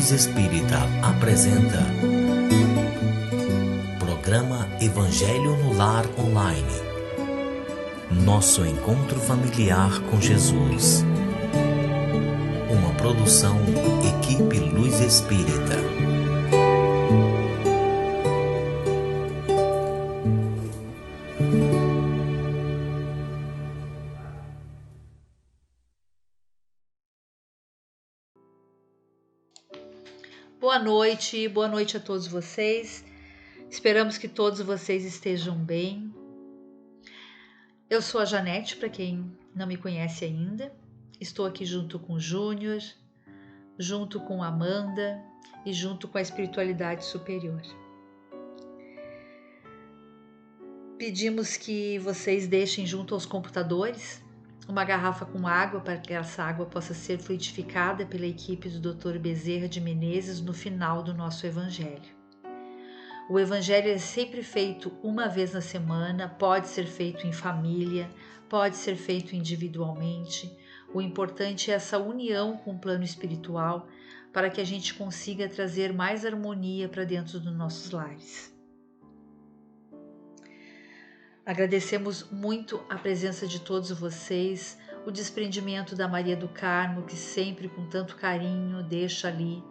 Luz Espírita apresenta Programa Evangelho no Lar Online. Nosso encontro familiar com Jesus. Uma produção Equipe Luz Espírita. Boa noite a todos vocês. Esperamos que todos vocês estejam bem. Eu sou a Janete, para quem não me conhece ainda. Estou aqui junto com o Júnior, junto com a Amanda e junto com a espiritualidade superior. Pedimos que vocês deixem junto aos computadores uma garrafa com água para que essa água possa ser fluidificada pela equipe do Dr. Bezerra de Menezes no final do nosso Evangelho. O Evangelho é sempre feito uma vez na semana, pode ser feito em família, pode ser feito individualmente. O importante é essa união com o plano espiritual para que a gente consiga trazer mais harmonia para dentro dos nossos lares. Agradecemos muito a presença de todos vocês, o desprendimento da Maria do Carmo, que sempre com tanto carinho deixa ali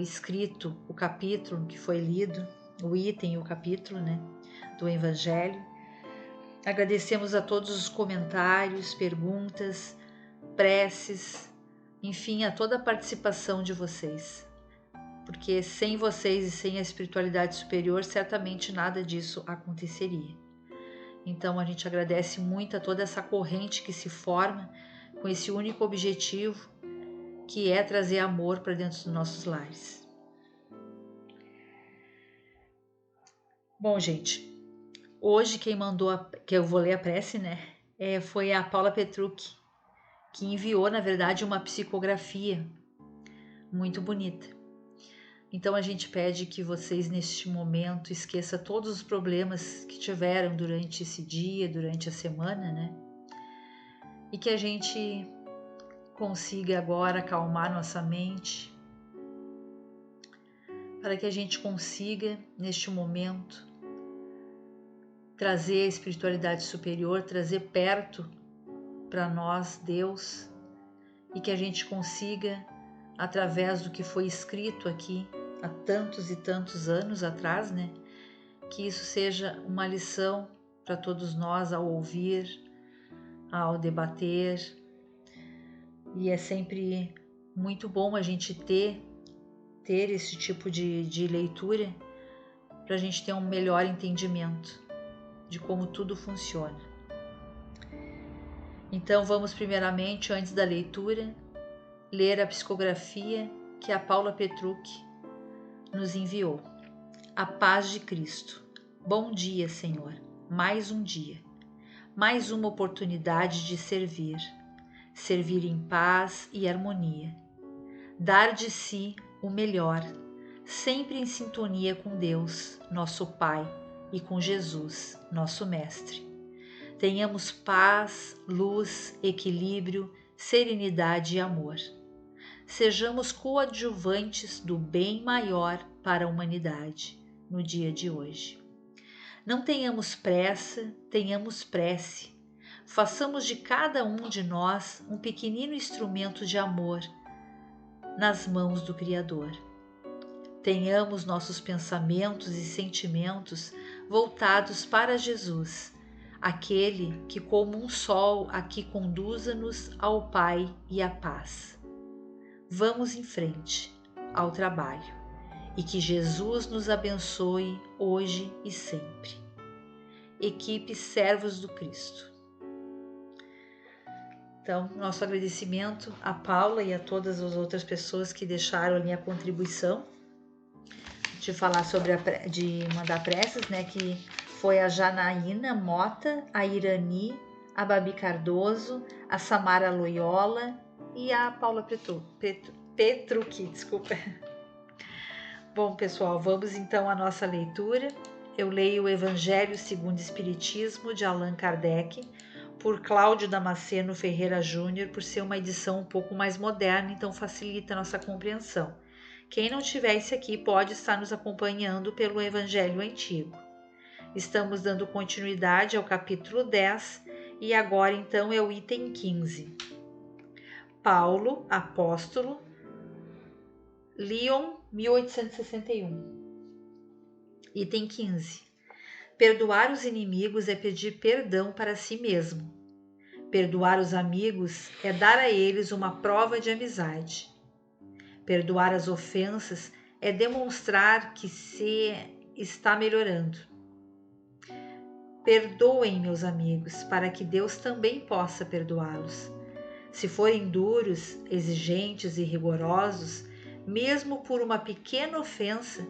escrito o capítulo que foi lido, o item e o capítulo, do Evangelho. Agradecemos a todos os comentários, perguntas, preces, enfim, a toda a participação de vocês. Porque sem vocês e sem a espiritualidade superior, certamente nada disso aconteceria. Então a gente agradece muito a toda essa corrente que se forma com esse único objetivo, que é trazer amor para dentro dos nossos lares. Bom, gente, hoje quem mandou, que eu vou ler a prece, foi a Paula Petrucci, que enviou, na verdade, uma psicografia muito bonita. Então a gente pede que vocês neste momento esqueçam todos os problemas que tiveram durante esse dia, durante a semana, E que a gente consiga agora acalmar nossa mente, para que a gente consiga neste momento trazer a espiritualidade superior, trazer perto para nós Deus, e que a gente consiga, através do que foi escrito aqui há tantos e tantos anos atrás, que isso seja uma lição para todos nós ao ouvir, ao debater. E é sempre muito bom a gente ter esse tipo de leitura para a gente ter um melhor entendimento de como tudo funciona. Então vamos primeiramente, antes da leitura, ler a psicografia que a Paula Petrucci nos enviou. A paz de Cristo. Bom dia, Senhor. Mais um dia. Mais uma oportunidade de servir. Servir em paz e harmonia. Dar de si o melhor, sempre em sintonia com Deus, nosso Pai, e com Jesus, nosso Mestre. Tenhamos paz, luz, equilíbrio, serenidade e amor. Sejamos coadjuvantes do bem maior para a humanidade no dia de hoje. Não tenhamos pressa, tenhamos prece. Façamos de cada um de nós um pequenino instrumento de amor nas mãos do Criador. Tenhamos nossos pensamentos e sentimentos voltados para Jesus, aquele que como um sol aqui conduza-nos ao Pai e à paz. Vamos em frente ao trabalho e que Jesus nos abençoe hoje e sempre. Equipe Servos do Cristo. Então, nosso agradecimento a Paula e a todas as outras pessoas que deixaram ali a contribuição de falar de mandar preces, que foi a Janaína Mota, a Irani, a Babi Cardoso, a Samara Loyola e a Paula Petrucci, desculpa. Bom, pessoal, vamos então à nossa leitura. Eu leio o Evangelho segundo o Espiritismo de Allan Kardec, por Cláudio Damasceno Ferreira Júnior, por ser uma edição um pouco mais moderna, então facilita a nossa compreensão, Quem não estiver esse aqui pode estar nos acompanhando pelo Evangelho Antigo. Estamos dando continuidade ao capítulo 10 e agora então é o item 15. Paulo, apóstolo, Lyon, 1861. Item 15. Perdoar os inimigos é pedir perdão para si mesmo. Perdoar os amigos é dar a eles uma prova de amizade. Perdoar as ofensas é demonstrar que se está melhorando. Perdoem, meus amigos, para que Deus também possa perdoá-los. Se forem duros, exigentes e rigorosos, mesmo por uma pequena ofensa,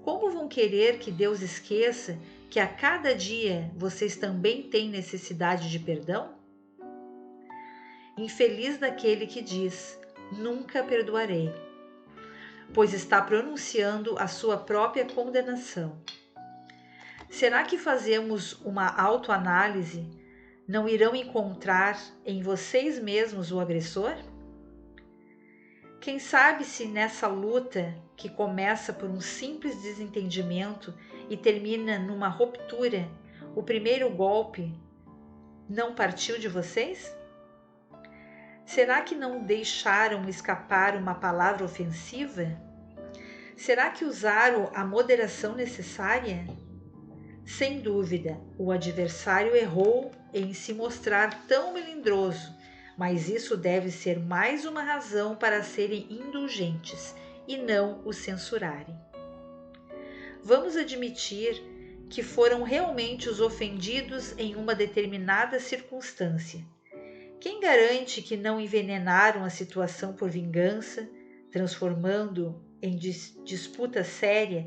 como vão querer que Deus esqueça que a cada dia vocês também têm necessidade de perdão? Infeliz daquele que diz, nunca perdoarei, pois está pronunciando a sua própria condenação. Será que fazemos uma autoanálise? Não irão encontrar em vocês mesmos o agressor? Quem sabe se nessa luta, que começa por um simples desentendimento e termina numa ruptura, o primeiro golpe não partiu de vocês? Será que não deixaram escapar uma palavra ofensiva? Será que usaram a moderação necessária? Sem dúvida, o adversário errou em se mostrar tão melindroso, mas isso deve ser mais uma razão para serem indulgentes e não o censurarem. Vamos admitir que foram realmente os ofendidos em uma determinada circunstância. Quem garante que não envenenaram a situação por vingança, transformando em disputa séria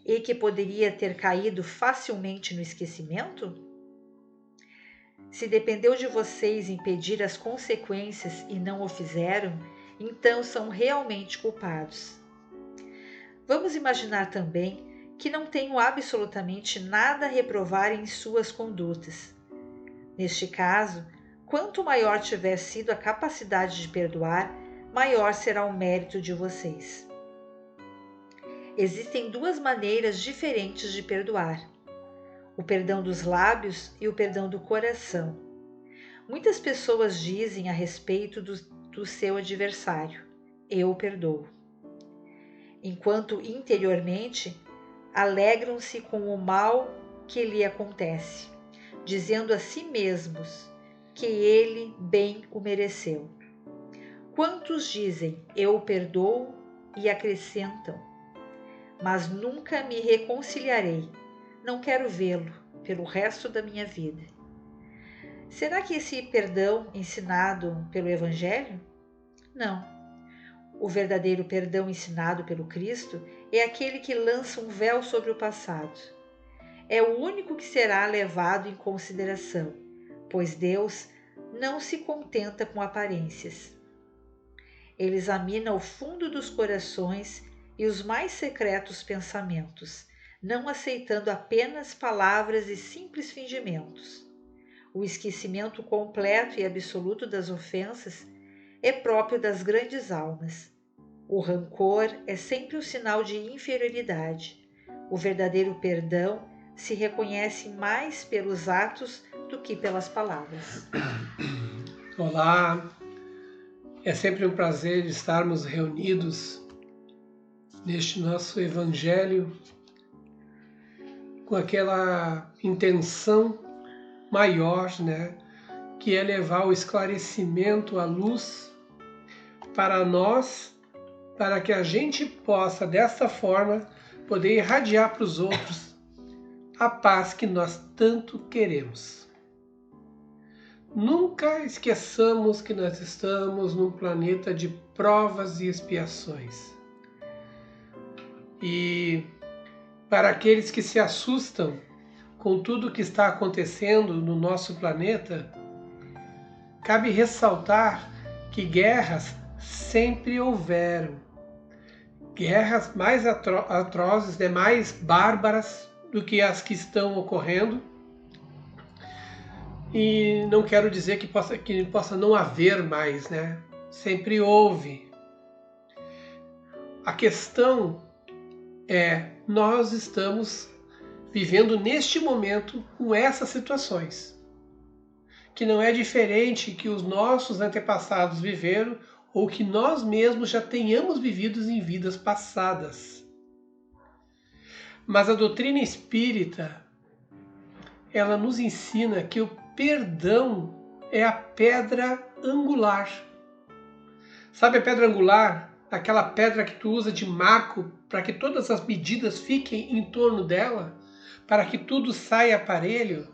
e que poderia ter caído facilmente no esquecimento? Se dependeu de vocês impedir as consequências e não o fizeram, então são realmente culpados. Vamos imaginar também que não tenham absolutamente nada a reprovar em suas condutas. Neste caso, quanto maior tiver sido a capacidade de perdoar, maior será o mérito de vocês. Existem duas maneiras diferentes de perdoar: o perdão dos lábios e o perdão do coração. Muitas pessoas dizem a respeito do seu adversário, eu perdoo, enquanto interiormente alegram-se com o mal que lhe acontece, dizendo a si mesmos que ele bem o mereceu. Quantos dizem, eu perdoo, e acrescentam, mas nunca me reconciliarei, não quero vê-lo pelo resto da minha vida. Será que esse perdão ensinado pelo Evangelho? Não. O verdadeiro perdão ensinado pelo Cristo é aquele que lança um véu sobre o passado. É o único que será levado em consideração, pois Deus não se contenta com aparências. Ele examina o fundo dos corações e os mais secretos pensamentos, não aceitando apenas palavras e simples fingimentos. O esquecimento completo e absoluto das ofensas é próprio das grandes almas. O rancor é sempre um sinal de inferioridade. O verdadeiro perdão se reconhece mais pelos atos do que pelas palavras. Olá, é sempre um prazer estarmos reunidos neste nosso Evangelho com aquela intenção maior, que é levar o esclarecimento, a luz para nós, para que a gente possa, desta forma, poder irradiar para os outros a paz que nós tanto queremos. Nunca esqueçamos que nós estamos num planeta de provas e expiações. E para aqueles que se assustam com tudo o que está acontecendo no nosso planeta, cabe ressaltar que guerras sempre houveram. Guerras mais atrozes, mais bárbaras do que as que estão ocorrendo. E não quero dizer que possa não haver mais, Sempre houve. A questão é, nós estamos vivendo neste momento com essas situações, que não é diferente que os nossos antepassados viveram ou que nós mesmos já tenhamos vivido em vidas passadas. Mas a doutrina espírita, ela nos ensina que o perdão é a pedra angular. Sabe a pedra angular? Aquela pedra que tu usa de marco para que todas as medidas fiquem em torno dela, para que tudo saia parelho?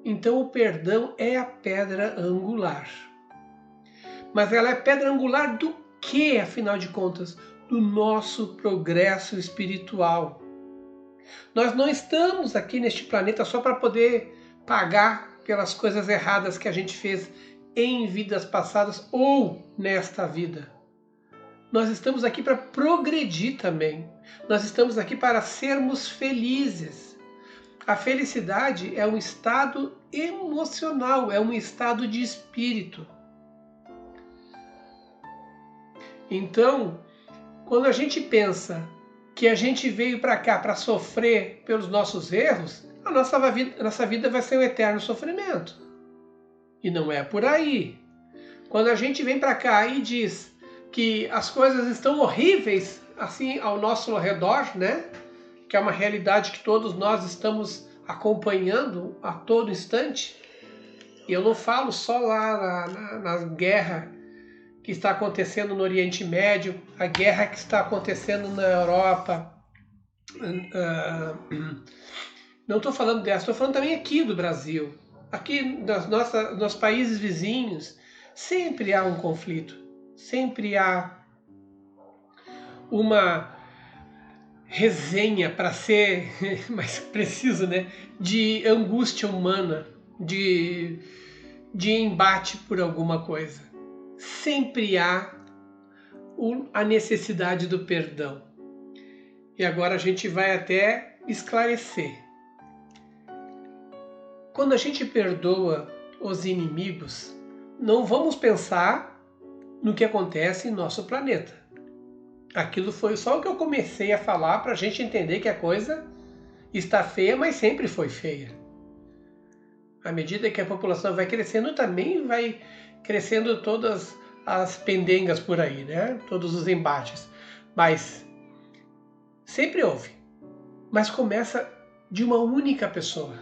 Então o perdão é a pedra angular. Mas ela é pedra angular do que, afinal de contas? Do nosso progresso espiritual. Nós não estamos aqui neste planeta só para poder pagar pelas coisas erradas que a gente fez em vidas passadas ou nesta vida. Nós estamos aqui para progredir também. Nós estamos aqui para sermos felizes. A felicidade é um estado emocional, é um estado de espírito. Então, quando a gente pensa que a gente veio para cá para sofrer pelos nossos erros, a nossa vida vai ser um eterno sofrimento. E não é por aí. Quando a gente vem para cá e diz que as coisas estão horríveis assim ao nosso redor, né? Que é uma realidade que todos nós estamos acompanhando a todo instante. E eu não falo só lá na guerra que está acontecendo no Oriente Médio, a guerra que está acontecendo na Europa. Não estou falando dessa, estou falando também aqui do Brasil. Aqui nos países vizinhos, sempre há um conflito. Sempre há uma resenha, para ser mais preciso, né? De angústia humana, de embate por alguma coisa. Sempre há a necessidade do perdão. E agora a gente vai até esclarecer. Quando a gente perdoa os inimigos, não vamos pensar no que acontece em nosso planeta. Aquilo foi só o que eu comecei a falar para a gente entender que a coisa está feia, mas sempre foi feia. À medida que a população vai crescendo, também vai crescendo todas as pendengas por aí, né? Todos os embates. Mas sempre houve. Mas começa de uma única pessoa.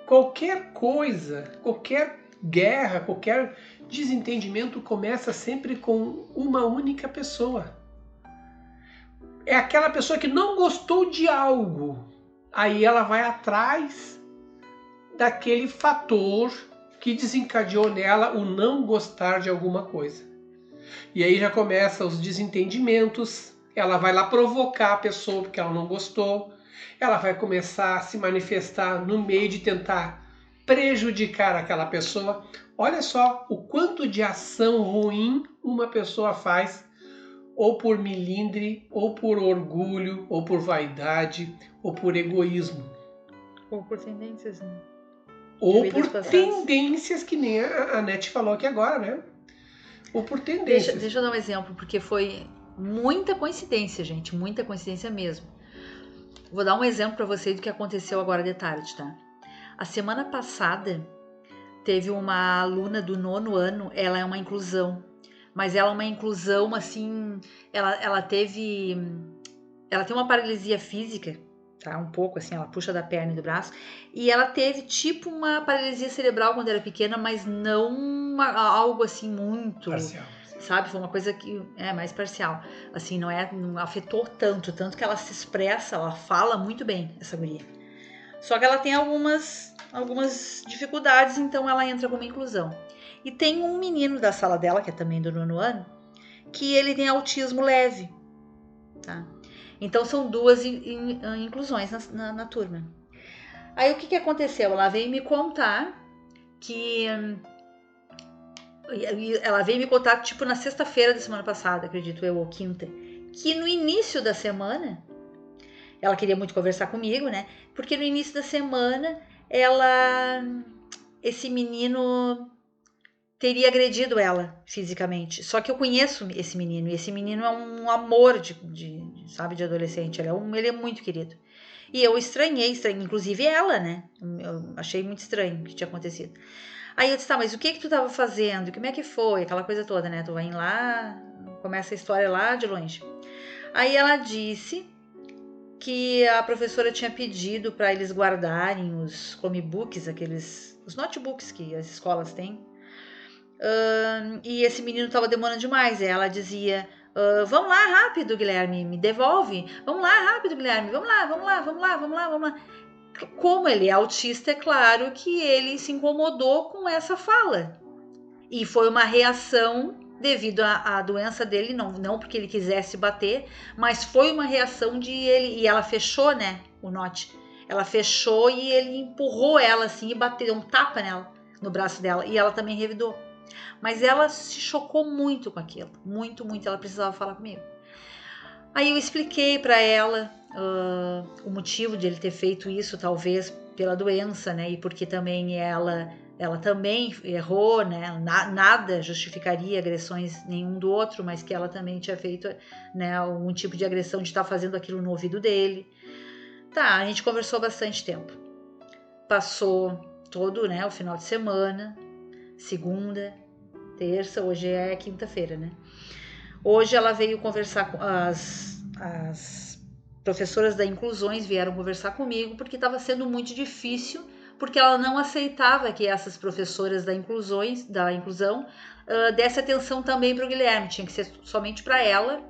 Qualquer coisa, qualquer guerra, qualquer desentendimento começa sempre com uma única pessoa. É aquela pessoa que não gostou de algo. Aí ela vai atrás daquele fator que desencadeou nela o não gostar de alguma coisa. E aí já começam os desentendimentos. Ela vai lá provocar a pessoa porque ela não gostou. Ela vai começar a se manifestar no meio de tentar prejudicar aquela pessoa. Olha só o quanto de ação ruim uma pessoa faz, ou por melindre, ou por orgulho, ou por vaidade, ou por egoísmo. Ou por tendências, né? Ou por tendências, que nem a Nete falou aqui agora, né? Ou por tendências. Deixa eu dar um exemplo, porque foi muita coincidência, gente. Muita coincidência mesmo. Vou dar um exemplo para vocês do que aconteceu agora de tarde, tá? A semana passada teve uma aluna do 9º ano, ela é uma inclusão, mas ela é uma inclusão assim, ela tem uma paralisia física, tá? Um pouco assim, ela puxa da perna e do braço, e ela teve tipo uma paralisia cerebral quando era pequena, mas não algo assim muito parcial, sabe? Foi uma coisa que é mais parcial, assim, não afetou tanto que ela se expressa, ela fala muito bem, essa guria. Só que ela tem algumas dificuldades, então ela entra como inclusão. E tem um menino da sala dela, que é também do 9º ano, que ele tem autismo leve, tá? Então são 2 inclusões na turma. Aí o que aconteceu? Ela veio me contar que... Ela veio me contar, tipo, na sexta-feira da semana passada, acredito eu, ou quinta, que no início da semana... Ela queria muito conversar comigo, né? Porque no início da semana, esse menino teria agredido ela fisicamente. Só que eu conheço esse menino, e esse menino é um amor sabe, de adolescente. Ele é muito querido. E eu estranhei, inclusive ela, né? Eu achei muito estranho o que tinha acontecido. Aí eu disse, tá, mas o que tu tava fazendo? Como é que foi? Aquela coisa toda, né? Tu vai lá, começa a história lá de longe. Aí ela disse que a professora tinha pedido para eles guardarem os Chromebooks, os notebooks que as escolas têm. E esse menino estava demorando demais. E ela dizia, vamos lá rápido, Guilherme, me devolve. Vamos lá rápido, Guilherme, vamos lá. Como ele é autista, é claro que ele se incomodou com essa fala. E foi uma reação devido à doença dele, não porque ele quisesse bater, mas foi uma reação e ela fechou, né, o note. Ela fechou e ele empurrou ela assim e bateu um tapa nela, no braço dela, e ela também revidou. Mas ela se chocou muito com aquilo, muito, ela precisava falar comigo. Aí eu expliquei para ela o motivo de ele ter feito isso, talvez pela doença, né, e porque também ela também errou, né? Nada justificaria agressões nenhum do outro, mas que ela também tinha feito, né, algum tipo de agressão de estar fazendo aquilo no ouvido dele. Tá, a gente conversou bastante tempo. Passou todo, né, o final de semana, segunda, terça, hoje é quinta-feira, né? Hoje ela veio conversar com as professoras da Inclusões, vieram conversar comigo porque estava sendo muito difícil, porque ela não aceitava que essas professoras da inclusão desse atenção também para o Guilherme, tinha que ser somente para ela,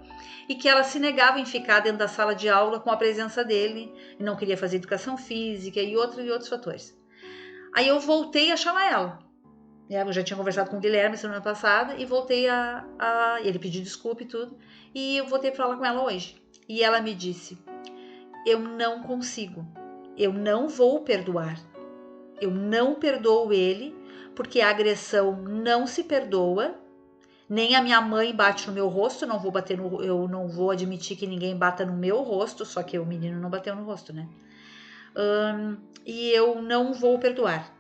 e que ela se negava em ficar dentro da sala de aula com a presença dele, e não queria fazer educação física e outros fatores. Aí eu voltei a chamar ela. Eu já tinha conversado com o Guilherme semana passada e voltei ele pediu desculpa e tudo, e eu voltei para falar com ela hoje. E ela me disse, eu não consigo, eu não vou perdoar. Eu não perdoo ele, porque a agressão não se perdoa. Nem a minha mãe bate no meu rosto, eu não vou admitir que ninguém bata no meu rosto, só que o menino não bateu no rosto, né? E eu não vou perdoar.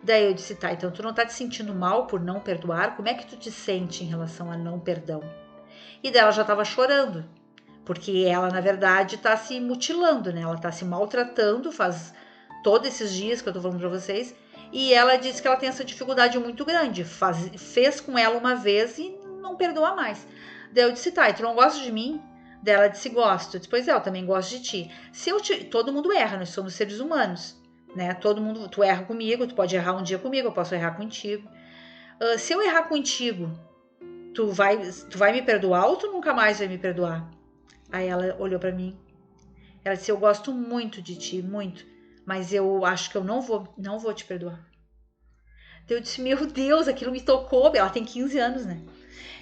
Daí eu disse, tá, então tu não tá te sentindo mal por não perdoar? Como é que tu te sente em relação a não perdão? E daí ela já tava chorando, porque ela, na verdade, tá se mutilando, né? Ela tá se maltratando faz todos esses dias que eu tô falando pra vocês, e ela disse que ela tem essa dificuldade muito grande, fez com ela uma vez e não perdoa mais. Daí eu disse, tá, e tu não gosta de mim? Daí ela disse, gosto. Eu disse, pois é, eu também gosto de ti. Todo mundo erra, nós somos seres humanos, né? Todo mundo, tu erra comigo, tu pode errar um dia comigo, eu posso errar contigo. Se eu errar contigo, tu vai me perdoar ou tu nunca mais vai me perdoar? Aí ela olhou pra mim, ela disse, eu gosto muito de ti, muito, mas eu acho que eu não vou te perdoar. Eu disse, meu Deus, aquilo me tocou. Ela tem 15 anos, né?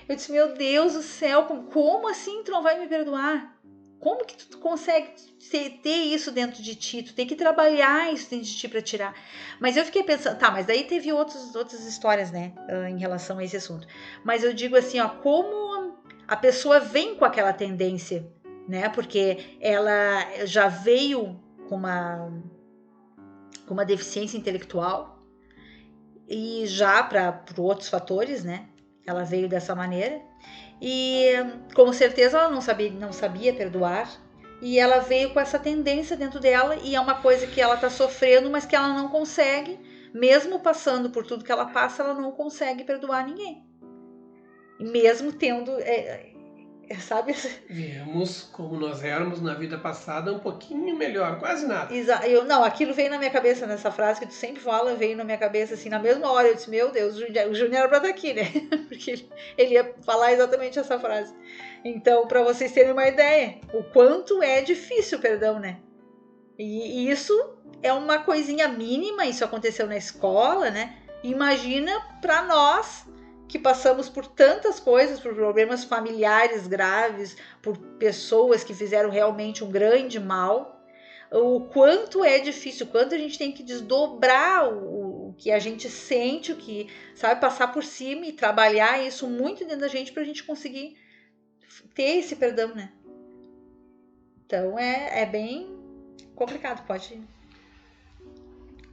Eu disse, meu Deus do céu, como assim tu não vai me perdoar? Como que tu consegue ter isso dentro de ti? Tu tem que trabalhar isso dentro de ti pra tirar. Mas eu fiquei pensando, tá, mas daí teve outras histórias, né, em relação a esse assunto. Mas eu digo assim, ó, como a pessoa vem com aquela tendência, né? Porque ela já veio com uma deficiência intelectual e já para outros fatores, né? Ela veio dessa maneira e com certeza ela não sabia perdoar e ela veio com essa tendência dentro dela e é uma coisa que ela tá sofrendo, mas que ela não consegue, mesmo passando por tudo que ela passa, ela não consegue perdoar ninguém. E mesmo tendo, sabe? Viemos como nós éramos na vida passada, um pouquinho melhor, quase nada. Não, aquilo veio na minha cabeça, nessa frase que tu sempre fala, veio na minha cabeça, assim, na mesma hora, eu disse, meu Deus, o Júnior era pra estar aqui, né? Porque ele ia falar exatamente essa frase. Então, pra vocês terem uma ideia, o quanto é difícil o perdão, né? E isso é uma coisinha mínima, isso aconteceu na escola, né? Imagina pra nós, que passamos por tantas coisas, por problemas familiares graves, por pessoas que fizeram realmente um grande mal, o quanto é difícil, o quanto a gente tem que desdobrar o que a gente sente, o que, sabe, passar por cima e trabalhar isso muito dentro da gente para a gente conseguir ter esse perdão, né? Então é bem complicado, pode...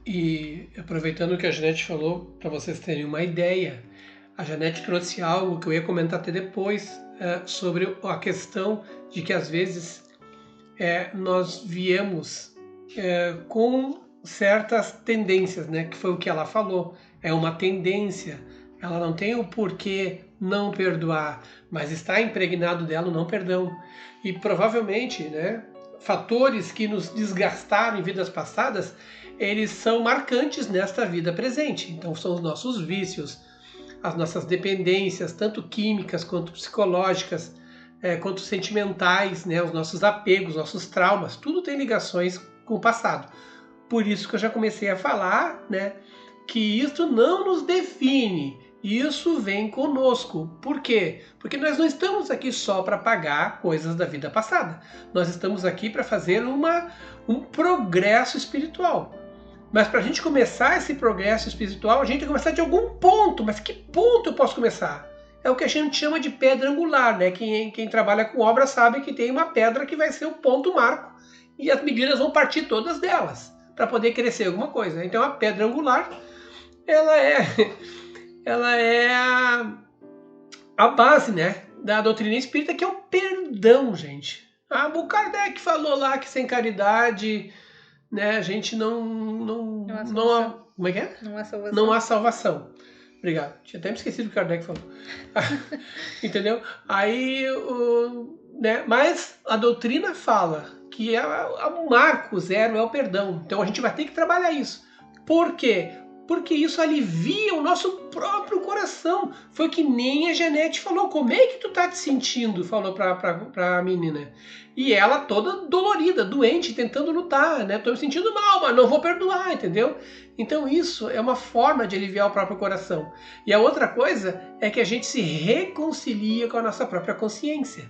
E aproveitando o que a Janete falou, para vocês terem uma ideia, a Janete trouxe algo que eu ia comentar até depois, sobre a questão de que às vezes nós viemos com certas tendências, né? Que foi o que ela falou. É uma tendência. Ela não tem o porquê não perdoar, mas está impregnado dela o não perdão. E provavelmente, né, fatores que nos desgastaram em vidas passadas, eles são marcantes nesta vida presente. Então são os nossos vícios, as nossas dependências, tanto químicas quanto psicológicas, quanto sentimentais, né, os nossos apegos, nossos traumas, tudo tem ligações com o passado. Por isso que eu já comecei a falar, né, que isso não nos define, isso vem conosco. Por quê? Porque nós não estamos aqui só para pagar coisas da vida passada. Nós estamos aqui para fazer um progresso espiritual. Mas para a gente começar esse progresso espiritual, a gente tem que começar de algum ponto. Mas que ponto eu posso começar? É o que a gente chama de pedra angular, né? Quem trabalha com obra sabe que tem uma pedra que vai ser o ponto marco e as medidas vão partir todas delas para poder crescer alguma coisa. Então a pedra angular, ela é a base, né, da doutrina espírita, que é o perdão, gente. O Kardec falou lá que sem caridade, né, a gente não como é que é? Não há salvação. Não há salvação. Obrigado. Tinha até me esquecido o que o Kardec falou. Entendeu? Aí, né, mas a doutrina fala que o marco zero é o perdão. Então a gente vai ter que trabalhar isso. Por quê? Porque isso alivia o nosso próprio coração. Foi que nem a Janete falou. Como é que tu tá te sentindo? Falou pra menina. E ela toda dolorida, doente, tentando lutar, né? Tô me sentindo mal, mas não vou perdoar, entendeu? Então isso é uma forma de aliviar o próprio coração. E a outra coisa é que a gente se reconcilia com a nossa própria consciência.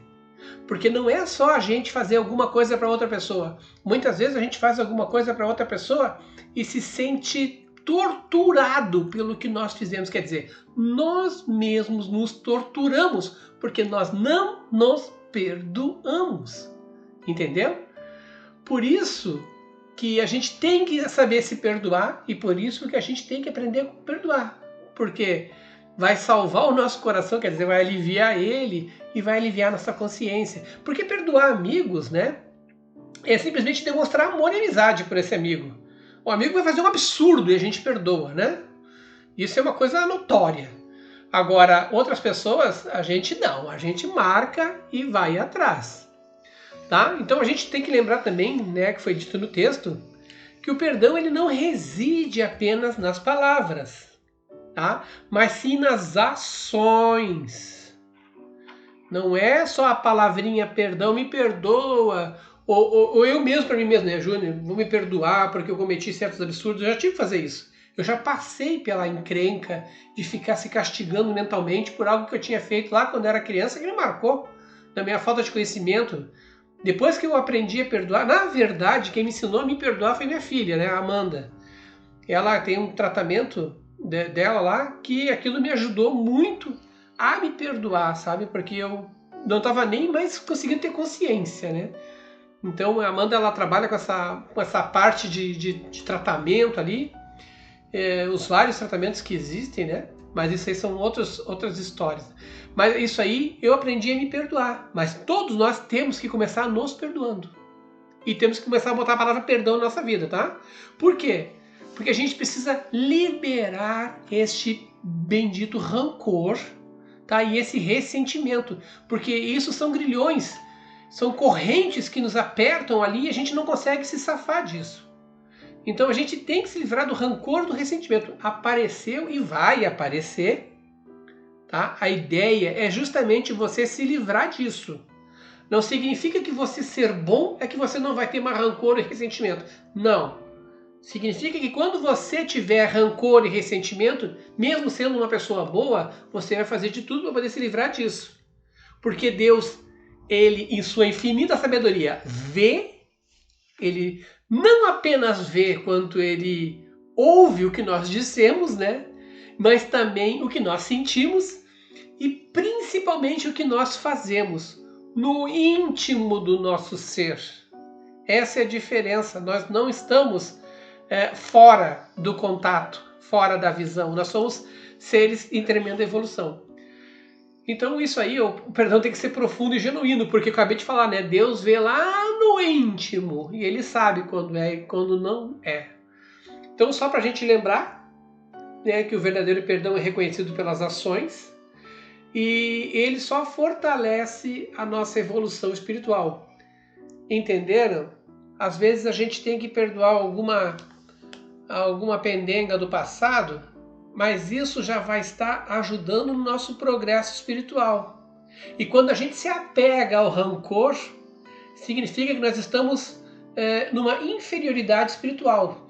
Porque não é só a gente fazer alguma coisa para outra pessoa. Muitas vezes a gente faz alguma coisa para outra pessoa e se sente torturado pelo que nós fizemos. Quer dizer, nós mesmos nos torturamos porque nós não nos perdoamos. Entendeu? Por isso que a gente tem que saber se perdoar e por isso que a gente tem que aprender a perdoar. Porque vai salvar o nosso coração, quer dizer, vai aliviar ele e vai aliviar nossa consciência. Porque perdoar amigos, né, é simplesmente demonstrar amor e amizade por esse amigo. O amigo vai fazer um absurdo e a gente perdoa, né? Isso é uma coisa notória. Agora, outras pessoas, a gente não. A gente marca e vai atrás. Tá? Então a gente tem que lembrar também, né, que foi dito no texto, que o perdão ele não reside apenas nas palavras, tá? Mas sim nas ações. Não é só a palavrinha perdão, me perdoa, ou eu mesmo para mim mesmo, né, Júnior, vou me perdoar porque eu cometi certos absurdos. Eu já tive que fazer isso. Eu já passei pela encrenca de ficar se castigando mentalmente por algo que eu tinha feito lá quando era criança que me marcou, na minha falta de conhecimento. Depois que eu aprendi a perdoar, na verdade, quem me ensinou a me perdoar foi minha filha, né, a Amanda. Ela tem um tratamento dela lá que aquilo me ajudou muito a me perdoar, sabe? Porque eu não estava nem mais conseguindo ter consciência, né? Então a Amanda ela trabalha com essa parte de tratamento ali, os vários tratamentos que existem, né? Mas isso aí são outras histórias. Mas isso aí eu aprendi a me perdoar. Mas todos nós temos que começar nos perdoando. E temos que começar a botar a palavra perdão na nossa vida, tá? Por quê? Porque a gente precisa liberar este bendito rancor, tá? E esse ressentimento. Porque isso são grilhões, são correntes que nos apertam ali e a gente não consegue se safar disso. Então a gente tem que se livrar do rancor, do ressentimento. Apareceu e vai aparecer, tá? A ideia é justamente você se livrar disso. Não significa que você ser bom é que você não vai ter mais rancor e ressentimento. Não. Significa que quando você tiver rancor e ressentimento, mesmo sendo uma pessoa boa, você vai fazer de tudo para poder se livrar disso. Porque Deus, ele em sua infinita sabedoria, ele não apenas vê quanto ele ouve o que nós dissemos, né? Mas também o que nós sentimos e principalmente o que nós fazemos no íntimo do nosso ser. Essa é a diferença. Nós não estamos fora do contato, fora da visão. Nós somos seres em tremenda evolução. Então isso aí, o perdão tem que ser profundo e genuíno, porque eu acabei de falar, né? Deus vê lá no íntimo e Ele sabe quando é e quando não é. Então só para a gente lembrar, né, que o verdadeiro perdão é reconhecido pelas ações e ele só fortalece a nossa evolução espiritual. Entenderam? Às vezes a gente tem que perdoar alguma pendenga do passado, mas isso já vai estar ajudando no nosso progresso espiritual. E quando a gente se apega ao rancor, significa que nós estamos numa inferioridade espiritual.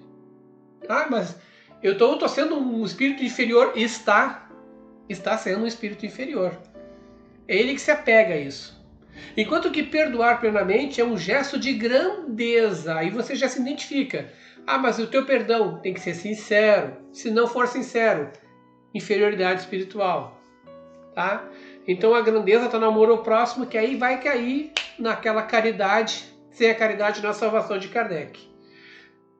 Ah, mas eu estou sendo um espírito inferior. Está sendo um espírito inferior. É ele que se apega a isso. Enquanto que perdoar plenamente é um gesto de grandeza. Aí você já se identifica. Ah, mas o teu perdão tem que ser sincero. Se não for sincero, inferioridade espiritual. Tá? Então a grandeza está no amor ao próximo, que aí vai cair naquela caridade. Sem a caridade não há salvação de Kardec.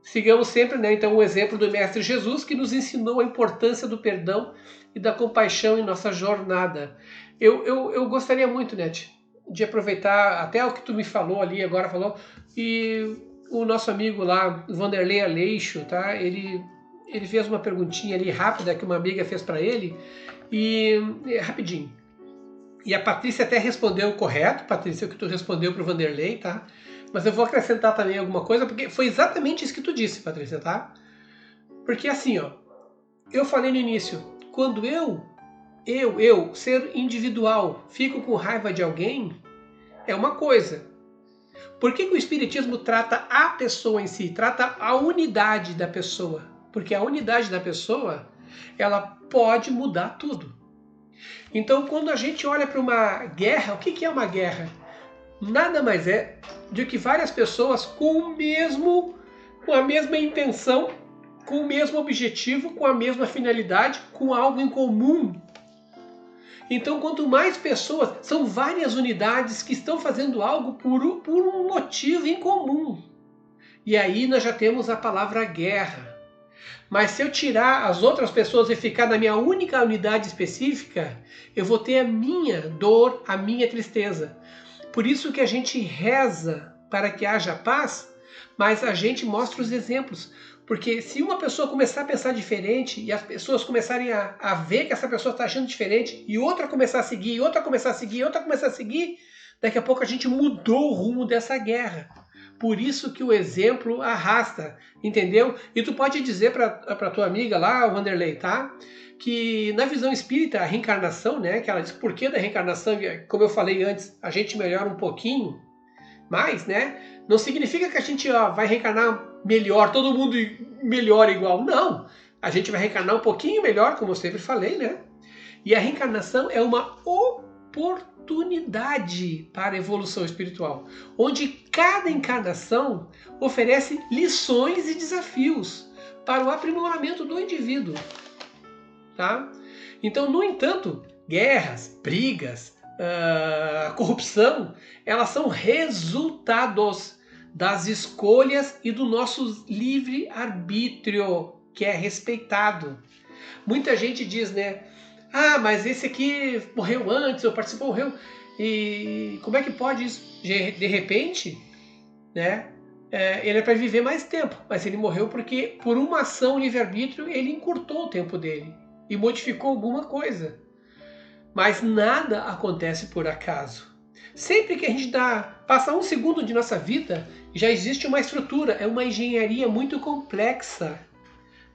Sigamos sempre, né, então, o exemplo do Mestre Jesus, que nos ensinou a importância do perdão e da compaixão em nossa jornada. Eu gostaria muito, Nete, de aproveitar até o que tu me falou ali, agora falou, e o nosso amigo lá, Vanderlei Aleixo, tá? Ele fez uma perguntinha ali rápida que uma amiga fez para ele, e rapidinho. E a Patrícia até respondeu correto, Patrícia, o que tu respondeu para o Vanderlei, tá? Mas eu vou acrescentar também alguma coisa, porque foi exatamente isso que tu disse, Patrícia, tá? Porque assim, ó, eu falei no início, quando eu, ser individual, fico com raiva de alguém, é uma coisa. Por que o Espiritismo trata a pessoa em si, trata a unidade da pessoa? Porque a unidade da pessoa, ela pode mudar tudo. Então, quando a gente olha para uma guerra, o que é uma guerra? Nada mais é do que várias pessoas com a mesma intenção, com o mesmo objetivo, com a mesma finalidade, com algo em comum. Então, quanto mais pessoas, são várias unidades que estão fazendo algo por um motivo em comum. E aí nós já temos a palavra guerra. Mas se eu tirar as outras pessoas e ficar na minha única unidade específica, eu vou ter a minha dor, a minha tristeza. Por isso que a gente reza para que haja paz, mas a gente mostra os exemplos. Porque se uma pessoa começar a pensar diferente e as pessoas começarem a ver que essa pessoa está achando diferente e outra começar a seguir, e outra começar a seguir, e outra começar a seguir, daqui a pouco a gente mudou o rumo dessa guerra. Por isso que o exemplo arrasta, entendeu? E tu pode dizer para tua amiga lá, o Vanderlei, tá? Que na visão espírita, a reencarnação, né? Que ela diz por que da reencarnação, como eu falei antes, a gente melhora um pouquinho mais, né? Não significa que a gente vai reencarnar melhor, todo mundo melhora igual. Não! A gente vai reencarnar um pouquinho melhor, como eu sempre falei, né? E a reencarnação é uma oportunidade para a evolução espiritual, onde cada encarnação oferece lições e desafios para o aprimoramento do indivíduo. Tá? Então, no entanto, guerras, brigas, corrupção, elas são resultados das escolhas e do nosso livre-arbítrio, que é respeitado. Muita gente diz, né? Ah, mas esse aqui morreu antes, ou participou, morreu. E como é que pode isso? De repente, né? Ele é para viver mais tempo, mas ele morreu porque, por uma ação livre-arbítrio, ele encurtou o tempo dele e modificou alguma coisa. Mas nada acontece por acaso. Sempre que a gente passa um segundo de nossa vida, já existe uma estrutura, é uma engenharia muito complexa.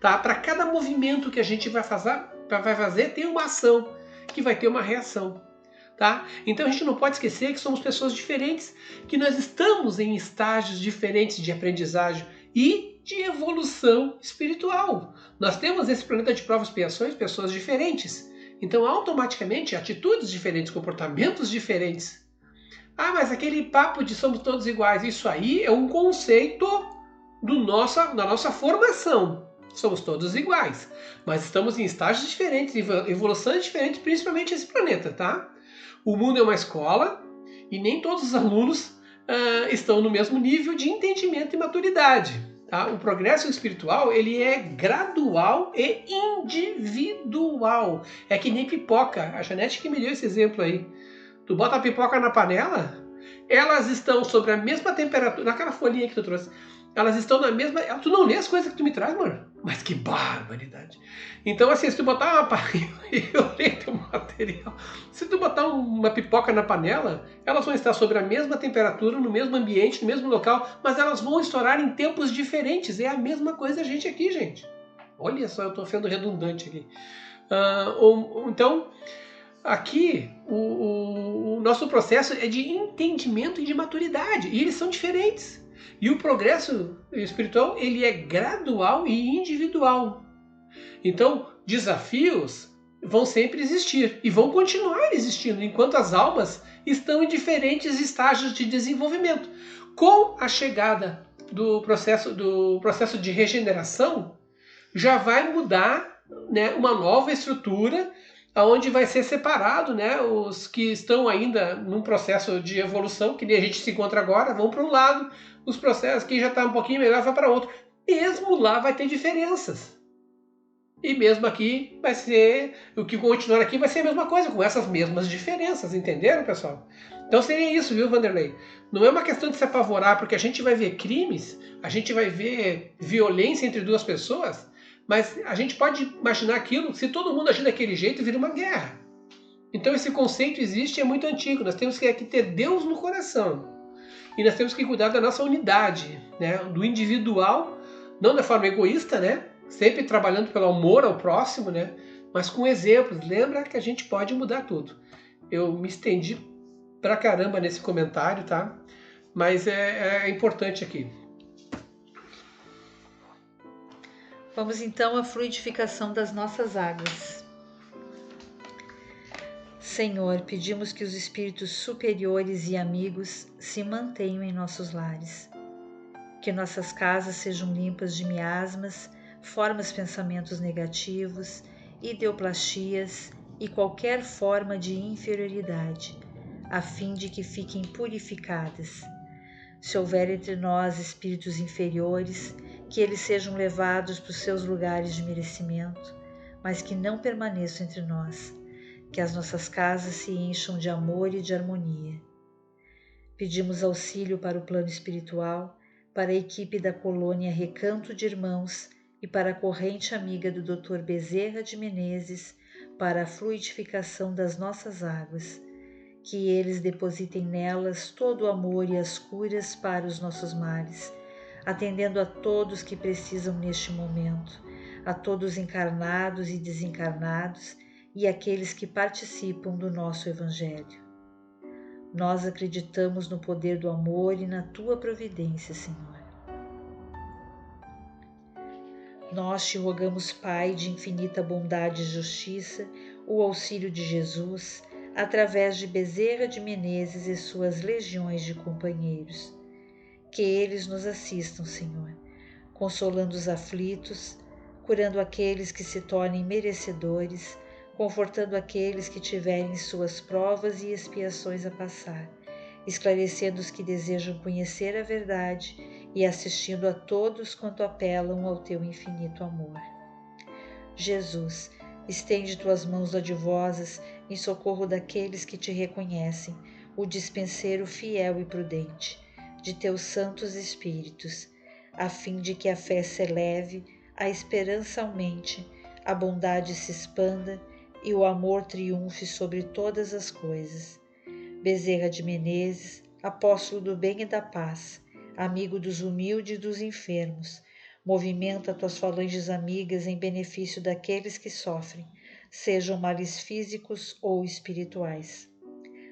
Tá? Para cada movimento que a gente vai fazer, tem uma ação, que vai ter uma reação. Tá? Então a gente não pode esquecer que somos pessoas diferentes, que nós estamos em estágios diferentes de aprendizagem e de evolução espiritual. Nós temos nesse planeta de provas e expiações pessoas diferentes. Então, automaticamente, atitudes diferentes, comportamentos diferentes. Ah, mas aquele papo de somos todos iguais, isso aí é um conceito da nossa formação. Somos todos iguais, mas estamos em estágios diferentes, em evoluções diferentes, principalmente esse planeta, tá? O mundo é uma escola e nem todos os alunos estão no mesmo nível de entendimento e maturidade, Tá? O progresso espiritual, ele é gradual e individual. É que nem pipoca. A Janete que me deu esse exemplo aí. Tu bota a pipoca na panela, elas estão sobre a mesma temperatura, naquela folhinha que tu trouxe, elas estão na mesma... Tu não lê as coisas que tu me traz, mano? Mas que barbaridade. Então, assim, se tu botar uma... Eu leio teu material. Se tu botar uma pipoca na panela, elas vão estar sobre a mesma temperatura, no mesmo ambiente, no mesmo local, mas elas vão estourar em tempos diferentes. É a mesma coisa a gente aqui, gente. Olha só, eu tô sendo redundante aqui. Então, aqui, o nosso processo é de entendimento e de maturidade. E eles são diferentes. E o progresso espiritual, ele é gradual e individual. Então, desafios vão sempre existir e vão continuar existindo enquanto as almas estão em diferentes estágios de desenvolvimento. Com a chegada do processo de regeneração, já vai mudar, né, uma nova estrutura, onde vai ser separado, né, os que estão ainda num processo de evolução, que nem a gente se encontra agora, vão para um lado, os processos, quem já está um pouquinho melhor vai para outro. Mesmo lá vai ter diferenças. E mesmo aqui vai ser, o que continuar aqui vai ser a mesma coisa, com essas mesmas diferenças, entenderam, pessoal? Então seria isso, viu, Vanderlei? Não é uma questão de se apavorar, porque a gente vai ver crimes, a gente vai ver violência entre duas pessoas, mas a gente pode imaginar aquilo, se todo mundo agir daquele jeito, vira uma guerra. Então esse conceito existe, é muito antigo, nós temos que ter Deus no coração. E nós temos que cuidar da nossa unidade, né? Do individual, não da forma egoísta, né? Sempre trabalhando pelo amor ao próximo, né? Mas com exemplos. Lembra que a gente pode mudar tudo. Eu me estendi pra caramba nesse comentário, tá? Mas é importante aqui. Vamos então à fluidificação das nossas águas. Senhor, pedimos que os espíritos superiores e amigos se mantenham em nossos lares. Que nossas casas sejam limpas de miasmas, formas pensamentos negativos, ideoplastias e qualquer forma de inferioridade, a fim de que fiquem purificadas. Se houver entre nós espíritos inferiores, que eles sejam levados para os seus lugares de merecimento, mas que não permaneçam entre nós. Que as nossas casas se encham de amor e de harmonia. Pedimos auxílio para o plano espiritual, para a equipe da colônia Recanto de Irmãos e para a corrente amiga do Dr. Bezerra de Menezes, para a fluidificação das nossas águas. Que eles depositem nelas todo o amor e as curas para os nossos males, atendendo a todos que precisam neste momento, a todos encarnados e desencarnados, e aqueles que participam do nosso Evangelho. Nós acreditamos no poder do amor e na Tua providência, Senhor. Nós te rogamos, Pai de infinita bondade e justiça, o auxílio de Jesus, através de Bezerra de Menezes e suas legiões de companheiros. Que eles nos assistam, Senhor, consolando os aflitos, curando aqueles que se tornem merecedores, confortando aqueles que tiverem suas provas e expiações a passar, esclarecendo os que desejam conhecer a verdade e assistindo a todos quanto apelam ao teu infinito amor. Jesus, estende tuas mãos dadivosas em socorro daqueles que te reconhecem, o dispenseiro fiel e prudente de teus santos espíritos, a fim de que a fé se eleve, a esperança aumente, a bondade se expanda e o amor triunfe sobre todas as coisas. Bezerra de Menezes, apóstolo do bem e da paz, amigo dos humildes e dos enfermos, movimenta tuas falanges amigas em benefício daqueles que sofrem, sejam males físicos ou espirituais.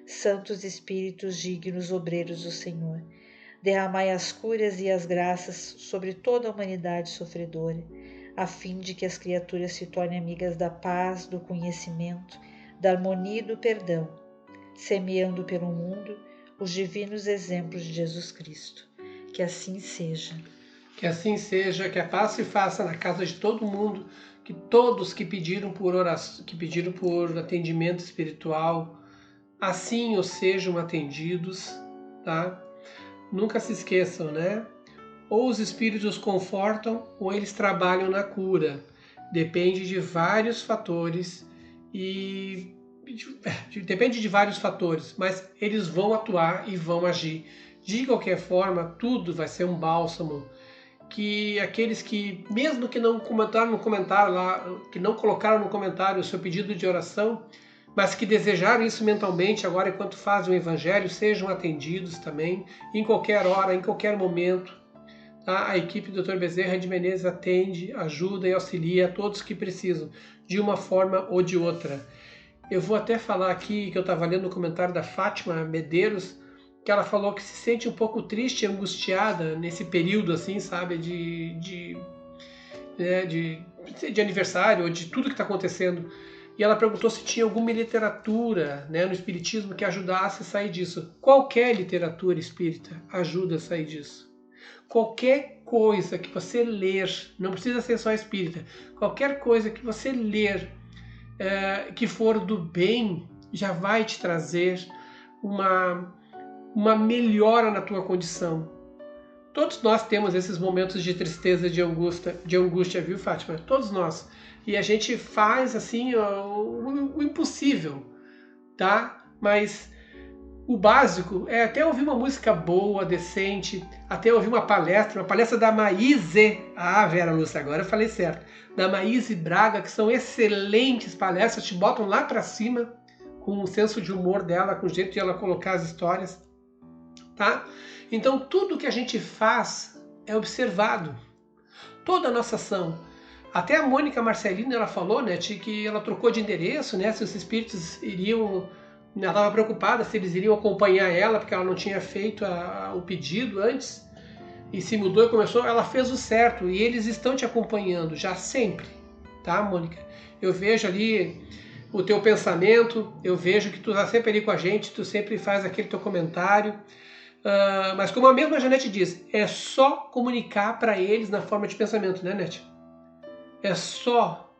Santos Espíritos dignos obreiros do Senhor, derramai as curas e as graças sobre toda a humanidade sofredora, a fim de que as criaturas se tornem amigas da paz, do conhecimento, da harmonia e do perdão, semeando pelo mundo os divinos exemplos de Jesus Cristo. Que assim seja. Que assim seja, que a paz se faça na casa de todo mundo, que todos que pediram por oração, que pediram por atendimento espiritual, assim os sejam atendidos, tá? Nunca se esqueçam, né? ou os espíritos confortam ou eles trabalham na cura. Depende de vários fatores mas eles vão atuar e vão agir. De qualquer forma, tudo vai ser um bálsamo que aqueles que, mesmo que não comentaram no comentário lá, que não colocaram no comentário o seu pedido de oração, mas que desejaram isso mentalmente agora enquanto fazem o Evangelho, sejam atendidos também, em qualquer hora, em qualquer momento. Tá? A equipe do Dr. Bezerra de Menezes atende, ajuda e auxilia a todos que precisam, de uma forma ou de outra. Eu vou até falar aqui, que eu estava lendo o comentário da Fátima Medeiros, que ela falou que se sente um pouco triste e angustiada nesse período, assim, sabe, de aniversário, ou de tudo que está acontecendo. E ela perguntou se tinha alguma literatura, né, no Espiritismo que ajudasse a sair disso. Qualquer literatura espírita ajuda a sair disso. Qualquer coisa que você ler, não precisa ser só espírita, qualquer coisa que você ler que for do bem, já vai te trazer uma melhora na tua condição. Todos nós temos esses momentos de tristeza, de angústia, viu, Fátima? Todos nós. E a gente faz, assim, o impossível, tá? Mas o básico é até ouvir uma música boa, decente, até ouvir uma palestra da Maíse, Vera Lúcia, agora eu falei certo, da Maíse Braga, que são excelentes palestras, te botam lá pra cima, com o senso de humor dela, com o jeito de ela colocar as histórias, tá? Então tudo que a gente faz é observado, toda a nossa ação. Até a Mônica Marcelino, ela falou, né, que ela trocou de endereço, né, se os espíritos iriam... Ela estava preocupada se eles iriam acompanhar ela, porque ela não tinha feito o pedido antes, e se mudou e começou, ela fez o certo, e eles estão te acompanhando já sempre, tá, Mônica? Eu vejo ali o teu pensamento, eu vejo que tu está sempre ali com a gente, tu sempre faz aquele teu comentário, mas como a mesma Janete diz, é só comunicar para eles na forma de pensamento, né, Nete? É só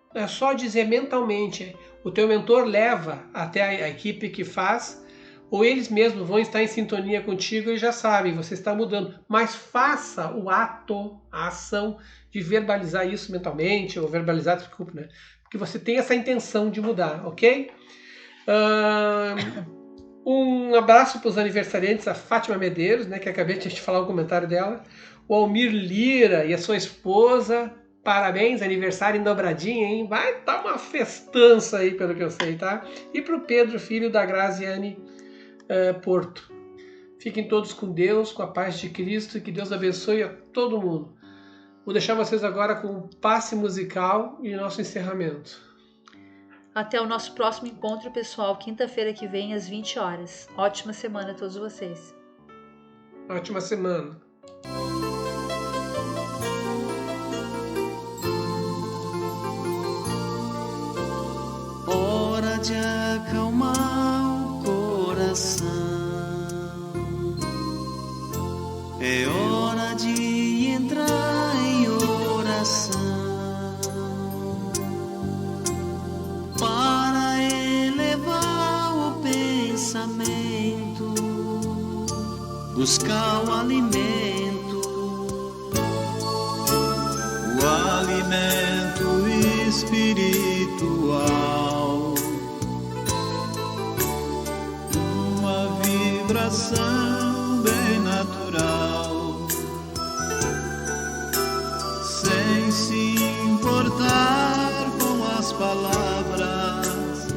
dizer mentalmente. O teu mentor leva até a equipe que faz, ou eles mesmos vão estar em sintonia contigo e já sabem, você está mudando. Mas faça o ato, a ação de verbalizar isso mentalmente, ou verbalizar, desculpa, né? Porque você tem essa intenção de mudar, ok? Um abraço para os aniversariantes, a Fátima Medeiros, né, que acabei de te falar o comentário dela, o Almir Lira e a sua esposa. Parabéns, aniversário em dobradinha, hein? Vai estar uma festança aí, pelo que eu sei, tá? E pro Pedro, filho da Graziane Porto. Fiquem todos com Deus, com a paz de Cristo, e que Deus abençoe a todo mundo. Vou deixar vocês agora com o passe musical e nosso encerramento. Até o nosso próximo encontro, pessoal, quinta-feira que vem, às 20 horas. Ótima semana a todos vocês. Ótima semana. Hora de acalmar o coração, é hora de entrar em oração, para elevar o pensamento, buscar o alimento espiritual, uma vibração bem natural, sem se importar com as palavras,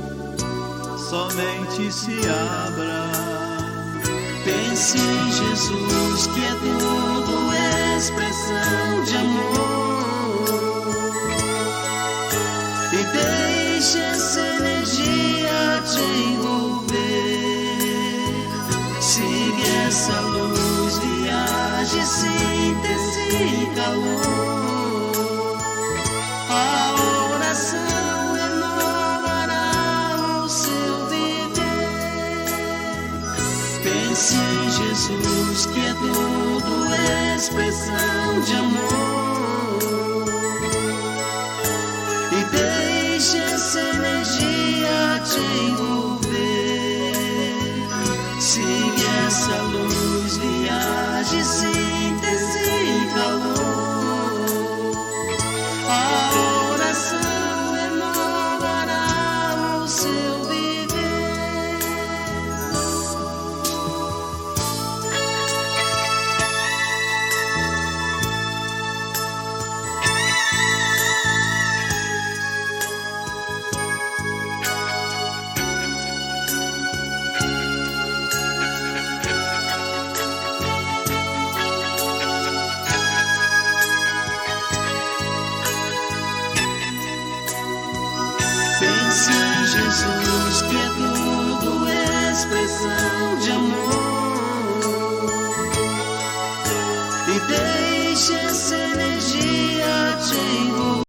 somente se abra. Pense em Jesus, que é tudo expressão de amor. E deixe essa energia te envolver. Siga essa luz, viaje, síntese e calor. A oração renovará o seu viver. Pense em Jesus, que é tudo expressão de amor. Deixe essa energia te envolver. Siga essa luz, viaje, síntese e calor. Pense em Jesus, que é tudo expressão de amor. E deixe essa energia te envolver.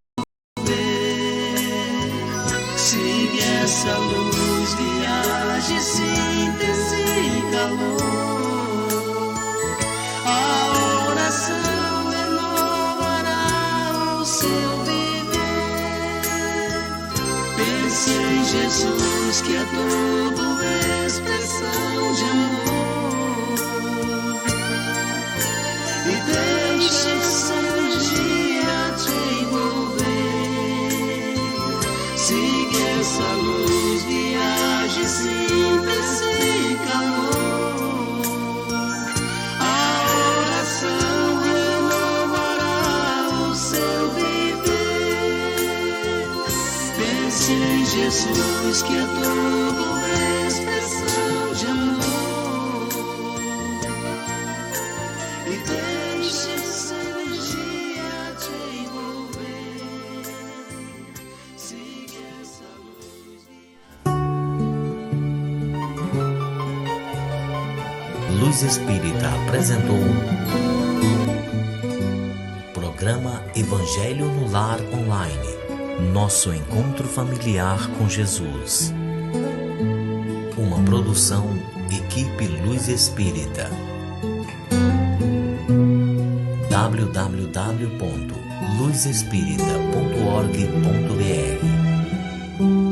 Siga essa luz, viaje, síntese e calor. A oração renovará o seu viver. Pense em Jesus, que é tudo expressão de amor. E deixe essa energia te envolver. Siga essa luz, viaje, síntese e calor. A oração renovará o seu viver. Pense em Jesus, que é tudo expressão de amor. E deixe essa energia te envolver. Siga essa luz. Luz Espírita apresentou Programa Evangelho no Lar Online. Nosso encontro familiar com Jesus. Uma produção Equipe Luz Espírita. www.luzespirita.org.br